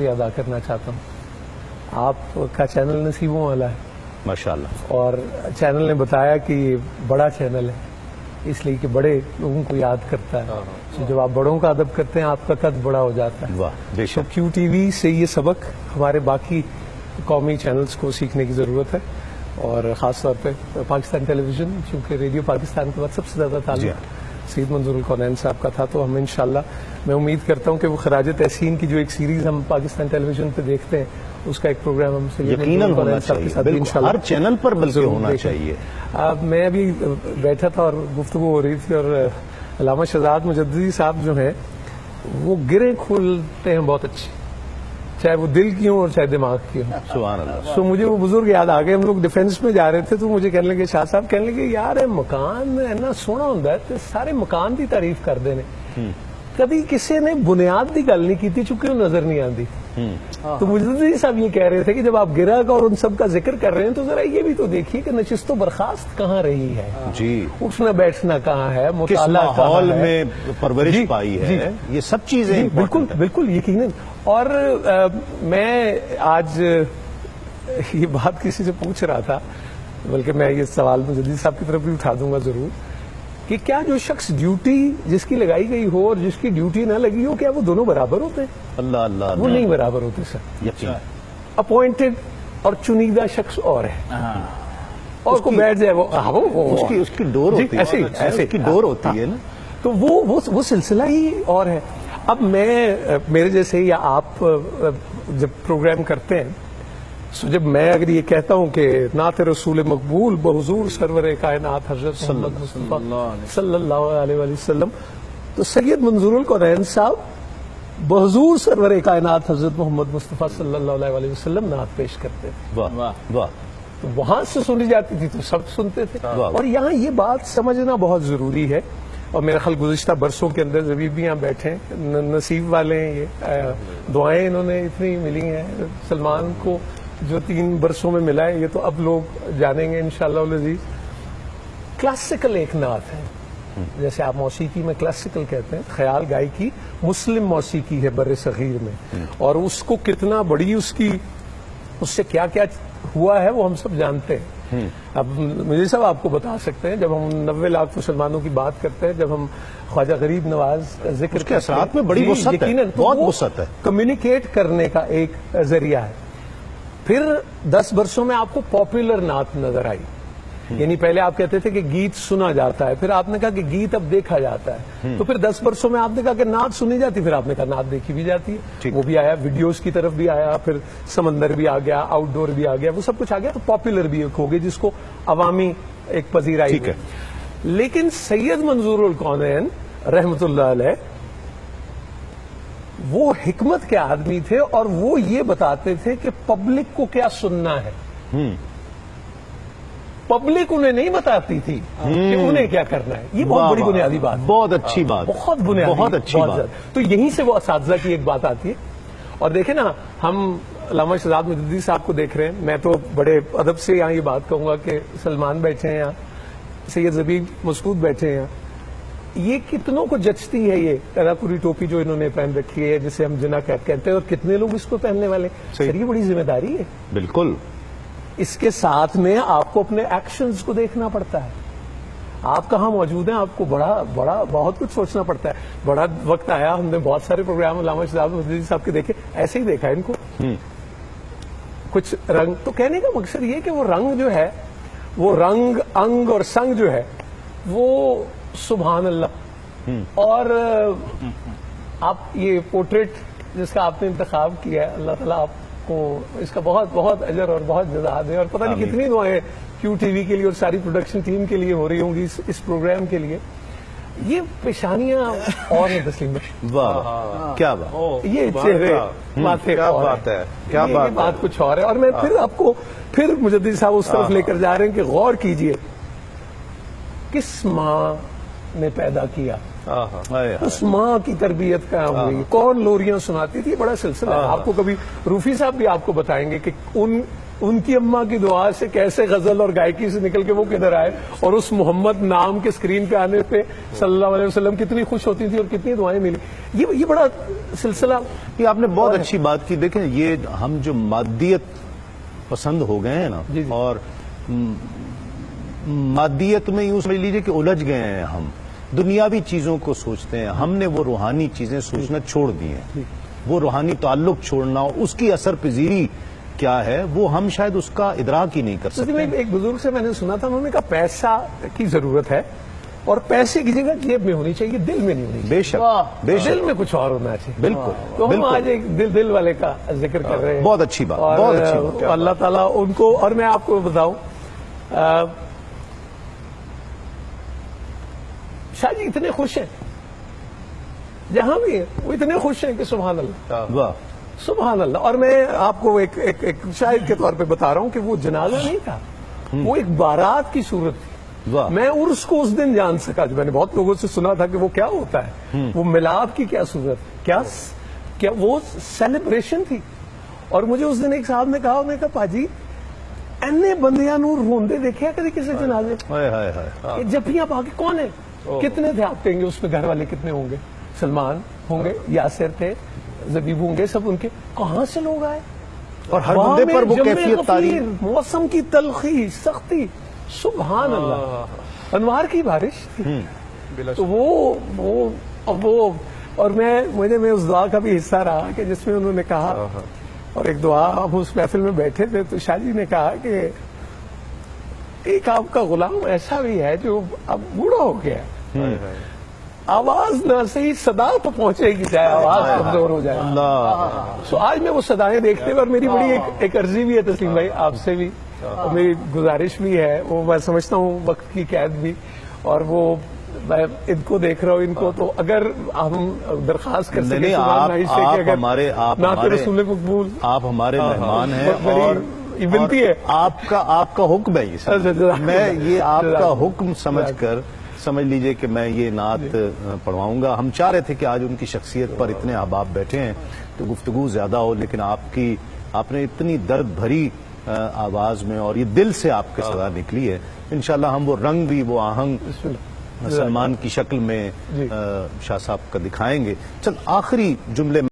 شکریہ ادا کرنا چاہتا ہوں. آپ کا چینل نصیبوں والا ہے ماشاءاللہ، اور چینل نے بتایا کہ یہ بڑا چینل ہے اس لیے کہ بڑے لوگوں کو یاد کرتا ہے. تو جب آپ بڑوں کا ادب کرتے ہیں آپ کا قد بڑا ہو جاتا ہے. واہ بے تو شک. کیو ٹی وی سے یہ سبق ہمارے باقی قومی چینلز کو سیکھنے کی ضرورت ہے، اور خاص طور پہ پاکستان ٹیلی ویژن، چونکہ ریڈیو پاکستان کے بعد سب سے زیادہ تعلق سید منظور الکونین صاحب کا تھا. تو ہم انشاءاللہ میں امید کرتا ہوں کہ وہ خراج تحسین کی جو ایک سیریز ہم پاکستان ٹیلی ویژن پہ دیکھتے ہیں اس کا ایک پروگرام ہم سے یقیناً ہونا چاہیے، ہر چینل پر بلکہ ہونا چاہیے. میں ابھی بیٹھا تھا اور گفتگو ہو رہی تھی، اور علامہ شہزاد مجددی صاحب جو ہیں وہ گریں کھولتے ہیں بہت اچھی، چاہے وہ دل کی ہوں اور چاہے دماغ کی ہوں. سبحان اللہ. تو مجھے وہ بزرگ یاد آ گئے. ہم لوگ ڈیفینس میں جا رہے تھے تو مجھے کہنے لگے، شاہ صاحب کہنے لگے یار مکان اینا سونا ہوں تے سارے مکان دی تعریف کر دینے، کبھی کسی نے بنیاد دی گل نہیں کی تھی چونکہ وہ نظر نہیں آتی. تو مجددی صاحب یہ کہہ رہے تھے کہ جب آپ گرا کا اور ان سب کا ذکر کر رہے ہیں تو ذرا یہ بھی تو دیکھیے کہ نشست و برخاست کہاں رہی ہے، جی اٹھنا بیٹھنا کہاں ہے، کس مطالعہ ماحول کہاں ہے، میں پرورش پائی ہے، یہ سب چیزیں بالکل بالکل یقیناً. اور میں آج یہ بات کسی سے پوچھ رہا تھا، بلکہ میں یہ سوال مجددی صاحب کی طرف بھی اٹھا دوں گا ضرور، کہ کیا جو شخص ڈیوٹی جس کی لگائی گئی ہو اور جس کی ڈیوٹی نہ لگی ہو، کیا وہ دونوں برابر ہوتے ہیں؟ اللہ اللہ وہ نہیں برابر ہوتے سر. یقین. اپوائنٹڈ اور چنیدہ شخص اور ہے، اور کو بیٹھ جائے اس کی ڈور ہوتی ہے، ایسے اس کی ڈور ہوتی ہے نا، تو وہ سلسلہ ہی اور ہے. اب میں میرے جیسے یا آپ جب پروگرام کرتے ہیں تو جب میں اگر یہ کہتا ہوں کہ نعت رسول مقبول بحضور سرور کائنات حضرت محمد مصطفیٰ صلی اللہ علیہ وآلہ وسلم، تو سید منظور الکونین صاحب بحضور سرور کائنات حضرت محمد مصطفیٰ صلی اللہ علیہ وآلہ وسلم نعت پیش کرتے تھے. واہ واہ. تو وہاں سے سنی جاتی تھی تو سب سنتے تھے. اور یہاں یہ بات سمجھنا بہت ضروری ہے، اور میرا خیال گزشتہ برسوں کے اندر جبھی بھی یہاں بیٹھے ہیں نصیب والے ہیں، یہ دعائیں انہوں نے اتنی ملی ہیں سلمان کو جو 3 برسوں میں ملا ہے، یہ تو اب لوگ جانیں گے انشاءاللہ العزیز. کلاسیکل ایک نعت ہے، جیسے آپ موسیقی میں کلاسیکل کہتے ہیں، خیال گائیکی مسلم موسیقی ہے بر صغیر میں، اور اس کو کتنا بڑی اس سے کیا کیا ہوا ہے وہ ہم سب جانتے ہیں. اب مجھے صاحب آپ کو بتا سکتے ہیں، جب ہم 90 لاکھ مسلمانوں کی بات کرتے ہیں، جب ہم خواجہ غریب نواز کا ذکر اس کے اثرات میں بڑی وسعت ہے، بہت وسعت ہے، کمیونیکیٹ کرنے کا ایک ذریعہ ہے. پھر 10 برسوں میں آپ کو پاپولر نعت نظر آئی، یعنی پہلے آپ کہتے تھے کہ گیت سنا جاتا ہے، پھر آپ نے کہا کہ گیت اب دیکھا جاتا ہے. تو پھر 10 برسوں میں آپ نے کہا کہ نعت سنی جاتی، پھر آپ نے کہا نعت دیکھی بھی جاتی ہے. وہ بھی آیا، ویڈیوز کی طرف بھی آیا، پھر سمندر بھی آ گیا، آؤٹ ڈور بھی آ گیا، وہ سب کچھ آ گیا. تو پاپولر بھی ایک ہو گئی جس کو عوامی ایک پذیرائی ہے. لیکن سید منظور الکونین رحمت اللہ علیہ وہ حکمت کے آدمی تھے، اور وہ یہ بتاتے تھے کہ پبلک کو کیا سننا ہے. پبلک انہیں نہیں بتاتی تھی کہ انہیں کیا کرنا ہے. یہ بہت بڑی بنیادی بات، بہت اچھی بات، بہت بنیادی، بہت اچھی بات. تو یہیں سے وہ اساتذہ کی ایک بات آتی ہے. اور دیکھیں نا، ہم علامہ شہزاد مجددی صاحب کو دیکھ رہے ہیں. میں تو بڑے ادب سے یہاں یہ بات کہوں گا کہ سلمان بیٹھے ہیں یہاں، سید زبیب مسعود بیٹھے ہیں یہاں. یہ کتنوں کو جچتی ہے یہ کراکوری ٹوپی جو انہوں نے پہن رکھی ہے، جسے ہم جنا کہتے ہیں، اور کتنے لوگ اس کو پہننے والے. سر یہ بڑی ذمہ داری ہے. بالکل. اس کے ساتھ میں آپ کو اپنے ایکشنز کو دیکھنا پڑتا ہے. آپ کہاں موجود ہیں، آپ کو بڑا بہت کچھ سوچنا پڑتا ہے. بڑا وقت آیا، ہم نے بہت سارے پروگرام علامہ شہزاد مجددی صاحب کے دیکھے، ایسے ہی دیکھا ان کو. کچھ رنگ تو کہنے کا مقصد یہ کہ وہ رنگ جو ہے، وہ رنگ انگ اور سنگ جو ہے وہ سبحان اللہ. اور آپ یہ پورٹریٹ جس کا آپ نے انتخاب کیا ہے، اللہ تعالیٰ آپ کو اس کا بہت بہت اجر اور بہت جزا دے. اور پتہ نہیں کتنی دعائیں کیو ٹی وی کے لیے اور ساری پروڈکشن ٹیم کے لیے ہو رہی ہوں گی اس پروگرام کے لیے. یہ پیشانیاں اور ہیں تسلیم بھائی. واہ کیا بات، یہ چہرے ماتھے کیا بات ہے، کیا بات کچھ اور ہے. اور میں پھر آپ کو پھر مجددی صاحب اس طرف لے کر جا رہے ہیں کہ غور کیجئے، کس ماں نے پیدا کیا، اس ماں کی تربیت کہاں ہوئی، کون لوریاں سناتی تھی. بڑا سلسلہ ہے. آپ کو کبھی روفی صاحب بھی آپ کو بتائیں گے کہ ان ان کی اماں کی دعا سے کیسے غزل اور گائکی سے نکل کے وہ کدھر آئے، اور اس محمد نام کے اسکرین پہ آنے پہ صلی اللہ علیہ وسلم کتنی خوش ہوتی تھی اور کتنی دعائیں ملی. یہ بڑا سلسلہ. یہ آپ نے بہت اچھی بات کی. دیکھیں یہ ہم جو مادیت پسند ہو گئے ہیں نا، اور مادیت میں یوں سمجھ لیجئے کہ الجھ گئے ہیں. ہم دنیاوی چیزوں کو سوچتے ہیں، ہم نے وہ روحانی چیزیں سوچنا چھوڑ دی ہیں. وہ روحانی تعلق چھوڑنا، اس کی اثر پذیری کیا ہے، وہ ہم شاید اس کا ادراک ہی نہیں کر سکتے. ایک بزرگ سے میں نے سنا تھا، انہوں نے کہا پیسہ کی ضرورت ہے اور پیسے کی جگہ جیب میں ہونی چاہیے، دل میں نہیں ہونی چاہیے. بے شک، بے شک، دل میں کچھ اور ہونا چاہیے. بالکل. تو ہم آج ایک دل والے کا ذکر کر رہے ہیں. بہت اچھی بات، بہت اچھی بات. اللہ تعالیٰ ان کو. اور میں آپ کو بتاؤں، شاہ جی اتنے خوش ہیں جہاں بھی ہیں، وہ اتنے خوش ہیں کہ سبحان اللہ، واہ سبحان اللہ. اور میں آپ کو ایک شاہد کے طور پہ بتا رہا ہوں کہ وہ جنازہ نہیں تھا، وہ ایک بارات کی صورت تھی. واہ. میں عرس کو اس دن جان سکا. جو میں نے بہت لوگوں سے سنا تھا کہ وہ کیا ہوتا ہے، وہ ملاپ کی کیا صورت، کیا وہ سیلیبریشن تھی. اور مجھے اس دن ایک صاحب نے کہا، انہوں نے کہا پاجی اینے بندیاں نو روندے دیکھے کبھی کسی جنازے؟ ہائے ہائے ہائے. جفیاں پا کے کون ہے، کتنے تھے آپ کہیں گے اس میں گھر والے کتنے ہوں گے؟ سلمان ہوں گے، یاسر تھے، زبیب ہوں گے، سب ان کے. کہاں سے لوگ آئے، اور ہر بندے پر وہ کیفیت تاری. موسم کی تلخی، سختی، سبحان اللہ، انوار کی بارش تھی. تو وہ اور میں اس دعا کا بھی حصہ رہا کہ جس میں انہوں نے کہا، اور ایک دعا ہم اس محفل میں بیٹھے تھے تو شاہ جی نے کہا کہ ایک آپ کا غلام ایسا بھی ہے جو اب بوڑھا ہو گیا، آواز نہ صحیح صدا تو پہنچے گی، چاہے آواز کمزور ہو جائے. سو آج میں وہ صدایں دیکھتے ہوئے، اور میری بڑی ایک عرضی بھی ہے تسلیم بھائی آپ سے بھی، اور میری گزارش بھی ہے، وہ میں سمجھتا ہوں وقت کی قید بھی، اور وہ میں ان کو دیکھ رہا ہوں، ان کو تو اگر ہم درخواست کر سکیں آپ ہمارے مہمان ہیں، اور بنتی ہے آپ کا حکم ہے یہ. میں یہ آپ کا حکم سمجھ لیجئے کہ میں یہ نعت پڑھواؤں گا. ہم چاہ رہے تھے کہ آج ان کی شخصیت پر اتنے احباب بیٹھے ہیں تو گفتگو زیادہ ہو، لیکن آپ نے اتنی درد بھری آواز میں اور یہ دل سے آپ کے صدا نکلی ہے. انشاءاللہ ہم وہ رنگ بھی، وہ آہنگ سلمان کی شکل میں شاہ صاحب کا دکھائیں گے. چل آخری جملے